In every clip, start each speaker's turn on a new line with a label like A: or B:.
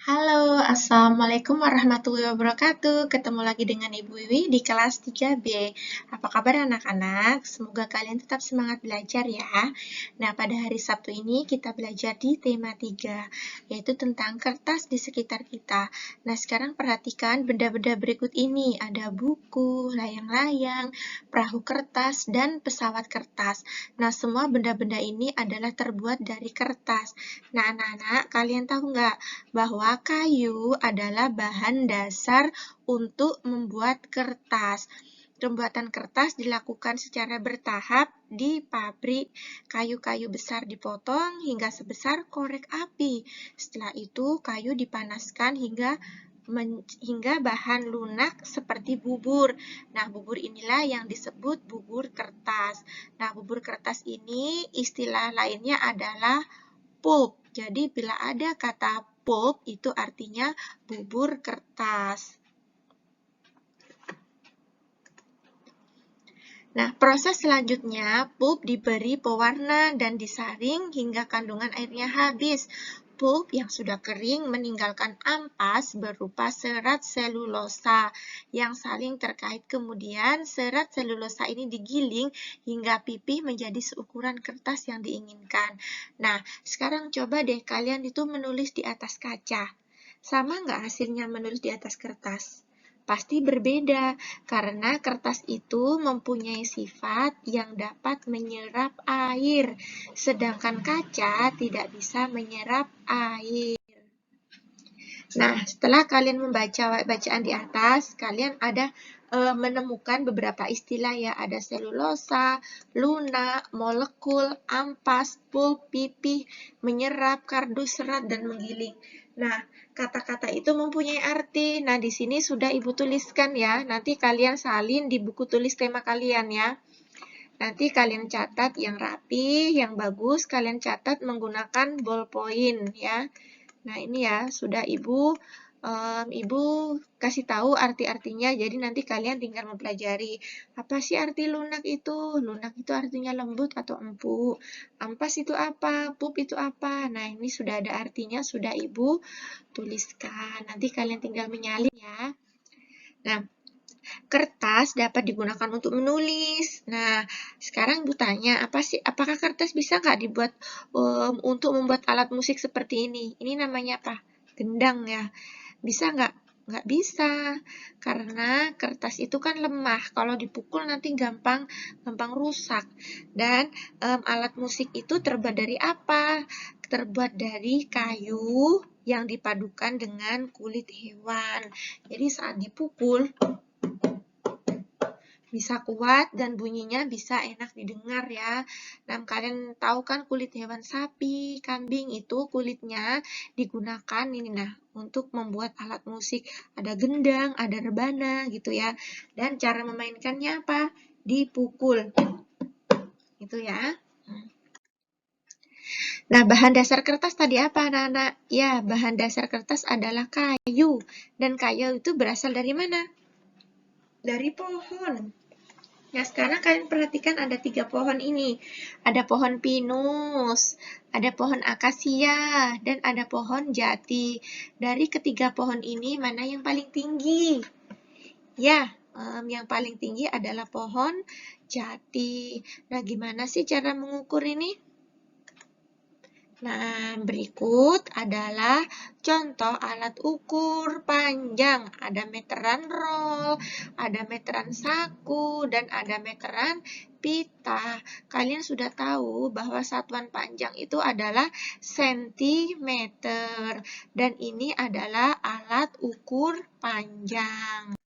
A: Halo, Assalamualaikum warahmatullahi wabarakatuh. Ketemu lagi dengan Ibu Wiwi di kelas 3B. Apa kabar anak-anak? Semoga kalian tetap semangat belajar ya. Nah, pada hari Sabtu ini kita belajar di tema 3, yaitu tentang kertas di sekitar kita. Nah, sekarang perhatikan benda-benda berikut ini. Ada buku, layang-layang, perahu kertas, dan pesawat kertas. Nah, semua benda-benda ini adalah terbuat dari kertas. Nah, anak-anak, kalian tahu nggak bahwa kayu adalah bahan dasar untuk membuat kertas. Pembuatan kertas dilakukan secara bertahap di pabrik. Kayu-kayu besar dipotong hingga sebesar korek api. Setelah itu, kayu dipanaskan hingga bahan lunak seperti bubur. Nah, bubur inilah yang disebut bubur kertas. Nah, bubur kertas ini istilah lainnya adalah pulp. Jadi bila ada kata pulp itu artinya bubur kertas. Nah, proses selanjutnya pulp diberi pewarna dan disaring hingga kandungan airnya habis. Pulp yang sudah kering meninggalkan ampas berupa serat selulosa yang saling terkait. Kemudian serat selulosa ini digiling hingga pipih menjadi seukuran kertas yang diinginkan. Nah, sekarang coba deh kalian itu menulis di atas kaca. Sama nggak hasilnya menulis di atas kertas? Pasti berbeda, karena kertas itu mempunyai sifat yang dapat menyerap air, sedangkan kaca tidak bisa menyerap air. Nah, setelah kalian membaca bacaan di atas, kalian ada menemukan beberapa istilah ya, ada selulosa, lunak, molekul, ampas, pulp, pipih, menyerap, kardus, serat, dan menggiling. Nah, kata-kata itu mempunyai arti. Nah, di sini sudah Ibu tuliskan ya. Nanti kalian salin di buku tulis tema kalian ya. Nanti kalian catat yang rapi, yang bagus, kalian catat menggunakan ballpoint ya. Nah, ini ya, sudah Ibu kasih tahu arti-artinya, jadi nanti kalian tinggal mempelajari. Apa sih arti lunak itu? Lunak itu artinya lembut atau empuk. Ampas itu apa? Pup itu apa? Nah, ini sudah ada artinya, sudah Ibu tuliskan. Nanti kalian tinggal menyalin ya. Nah, kertas dapat digunakan untuk menulis. Nah, sekarang Ibu tanya, apakah kertas bisa nggak dibuat untuk membuat alat musik seperti ini? Ini namanya apa? Gendang ya. Bisa nggak? Nggak bisa, karena kertas itu kan lemah. Kalau dipukul nanti gampang rusak. Dan alat musik itu terbuat dari apa? Terbuat dari kayu yang dipadukan dengan kulit hewan. Jadi saat dipukul, bisa kuat dan bunyinya bisa enak didengar ya. Nah, kalian tahu kan kulit hewan sapi, kambing itu kulitnya digunakan ini nah untuk membuat alat musik. Ada gendang, ada rebana gitu ya. Dan cara memainkannya apa? Dipukul. Gitu ya. Nah, bahan dasar kertas tadi apa anak-anak? Ya, bahan dasar kertas adalah kayu. Dan kayu itu berasal dari mana? Dari pohon. Nah, sekarang kalian perhatikan ada 3 pohon ini. Ada pohon pinus, ada pohon akasia, dan ada pohon jati. Dari ketiga pohon ini, mana yang paling tinggi? Ya, yang paling tinggi adalah pohon jati. Nah, gimana sih cara mengukur ini? Nah, berikut adalah contoh alat ukur panjang. Ada meteran roll, ada meteran saku, dan ada meteran pita. Kalian sudah tahu bahwa satuan panjang itu adalah sentimeter. Dan ini adalah alat ukur panjang.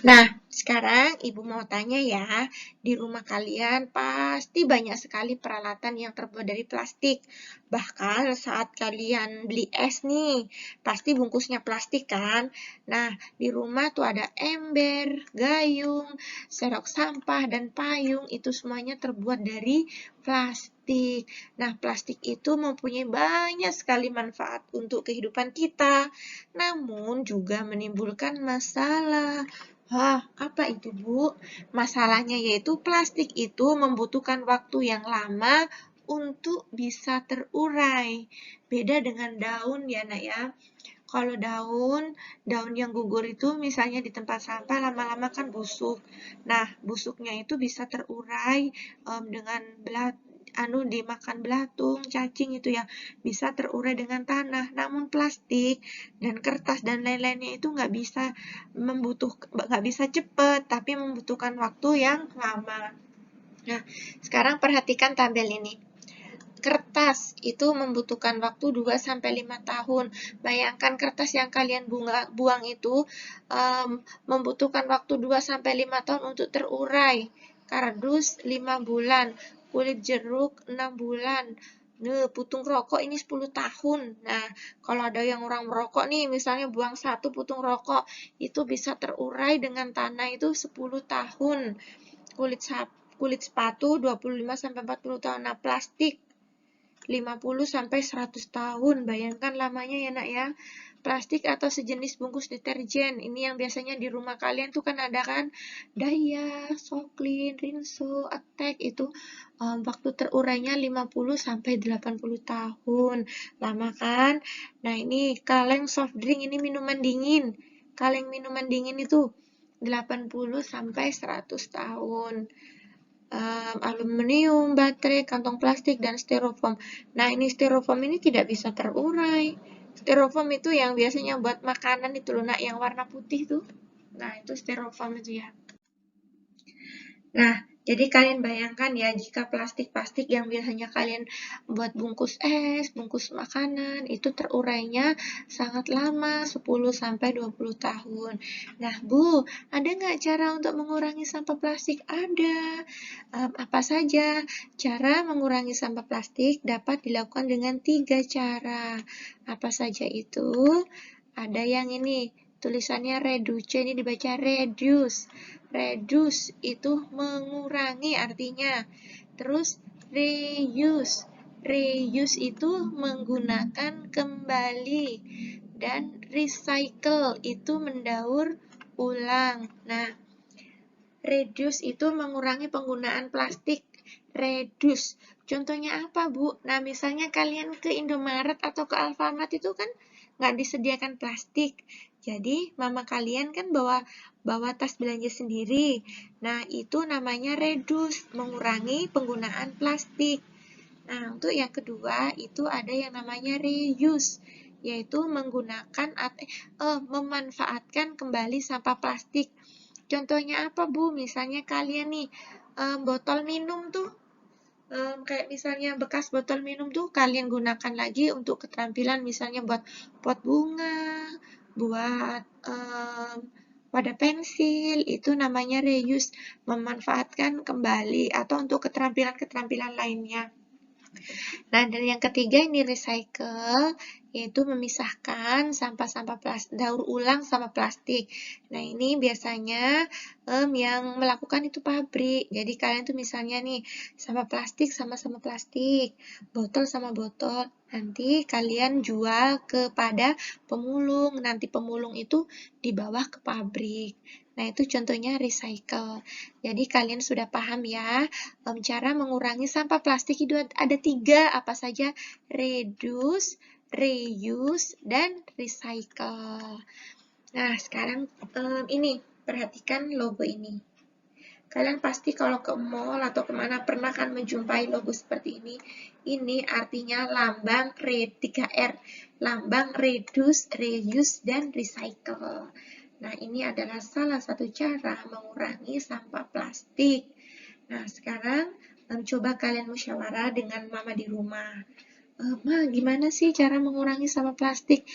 A: Nah, sekarang Ibu mau tanya ya, di rumah kalian pasti banyak sekali peralatan yang terbuat dari plastik. Bahkan saat kalian beli es nih, pasti bungkusnya plastik kan? Nah, di rumah tuh ada ember, gayung, serok sampah, dan payung. Itu semuanya terbuat dari plastik. Nah, plastik itu mempunyai banyak sekali manfaat untuk kehidupan kita, namun juga menimbulkan masalah. Wah, apa itu, Bu? Masalahnya yaitu plastik itu membutuhkan waktu yang lama untuk bisa terurai. Beda dengan daun ya nak ya. Kalau daun yang gugur itu misalnya di tempat sampah lama-lama kan busuk. Nah, busuknya itu bisa terurai dengan dimakan belatung, cacing itu ya, bisa terurai dengan tanah. Namun plastik dan kertas dan lain-lainnya itu nggak bisa cepat, tapi membutuhkan waktu yang lama. Nah, sekarang perhatikan tabel ini. Kertas itu membutuhkan waktu 2-5 tahun. Bayangkan kertas yang kalian buang itu membutuhkan waktu 2-5 tahun untuk terurai. Kardus 5 bulan, kulit jeruk 6 bulan. Putung rokok ini 10 tahun. Nah, kalau ada yang orang merokok nih, misalnya buang 1 putung rokok, itu bisa terurai dengan tanah itu 10 tahun. Kulit sepatu 25-40 tahun. Nah, plastik 50-100 tahun. Bayangkan lamanya ya nak ya. Plastik atau sejenis bungkus deterjen. Ini yang biasanya di rumah kalian tuh kan ada kan. Daya, Soklin, Rinso, Attack itu waktu terurainya 50-80 tahun. Lama kan? Nah, ini kaleng soft drink, ini minuman dingin. Kaleng minuman dingin itu 80-100 tahun. Aluminium, baterai, kantong plastik, dan styrofoam. Nah, ini styrofoam ini tidak bisa terurai. Styrofoam itu yang biasanya buat makanan itu loh, nak, yang warna putih tuh. Nah, itu styrofoam itu ya. Nah, jadi kalian bayangkan ya, jika plastik-plastik yang biasanya kalian buat bungkus es, bungkus makanan, itu terurainya sangat lama, 10-20 tahun. Nah, Bu, ada nggak cara untuk mengurangi sampah plastik? Ada. Apa saja? Cara mengurangi sampah plastik dapat dilakukan dengan 3 cara. Apa saja itu? Ada yang ini, tulisannya reduce, ini dibaca reduce. Reduce itu mengurangi artinya. Terus reuse. Reuse itu menggunakan kembali. Dan recycle itu mendaur ulang. Nah, reduce itu mengurangi penggunaan plastik. Reduce. Contohnya apa, Bu? Nah, misalnya kalian ke Indomaret atau ke Alfamart itu kan nggak disediakan plastik. Jadi, mama kalian kan bawa tas belanja sendiri. Nah, itu namanya reduce, mengurangi penggunaan plastik. Nah, untuk yang kedua, itu ada yang namanya reuse, yaitu memanfaatkan kembali sampah plastik. Contohnya apa, Bu? Misalnya kalian nih, botol minum tuh, kayak misalnya bekas botol minum tuh kalian gunakan lagi untuk keterampilan, misalnya buat pot bunga, buat wadah pensil, itu namanya reuse, memanfaatkan kembali, atau untuk keterampilan-keterampilan lainnya. Nah, dan yang ketiga ini recycle, yaitu memisahkan sampah-sampah daur ulang sama plastik. Nah, ini biasanya yang melakukan itu pabrik. Jadi kalian tuh misalnya nih, sampah plastik sama plastik, botol sama botol. Nanti kalian jual kepada pemulung. Nanti pemulung itu dibawa ke pabrik. Nah, itu contohnya recycle. Jadi kalian sudah paham ya, cara mengurangi sampah plastik itu ada 3, apa saja? Reduce, reuse, dan recycle. Nah, sekarang ini, perhatikan logo ini. Kalian pasti kalau ke mall atau kemana pernah kan menjumpai logo seperti ini. Ini artinya lambang 3R. Lambang reduce, reuse, dan recycle. Nah, ini adalah salah satu cara mengurangi sampah plastik. Nah, sekarang coba kalian musyawarah dengan mama di rumah. Ma, gimana sih cara mengurangi sampah plastik?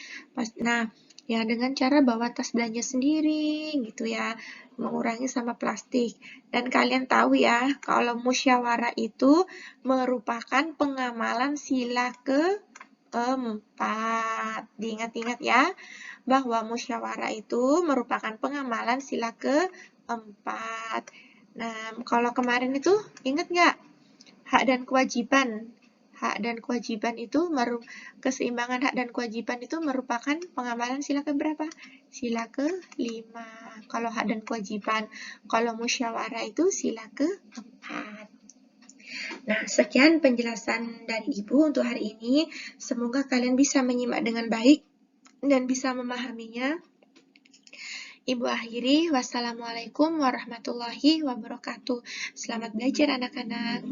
A: Nah, ya dengan cara bawa tas belanja sendiri gitu ya, mengurangi sampah plastik. Dan kalian tahu ya, kalau musyawarah itu merupakan pengamalan sila ke-4. Diingat-ingat ya, bahwa musyawarah itu merupakan pengamalan sila ke-4. Nah, kalau kemarin itu ingat nggak? Hak dan kewajiban. Hak dan kewajiban itu keseimbangan hak dan kewajiban itu merupakan pengamalan sila ke-berapa? Sila ke-5. Kalau hak dan kewajiban. Kalau musyawarah itu sila ke-4. Nah, sekian penjelasan dari Ibu untuk hari ini. Semoga kalian bisa menyimak dengan baik dan bisa memahaminya. Ibu akhiri, wassalamualaikum warahmatullahi wabarakatuh. Selamat belajar anak-anak.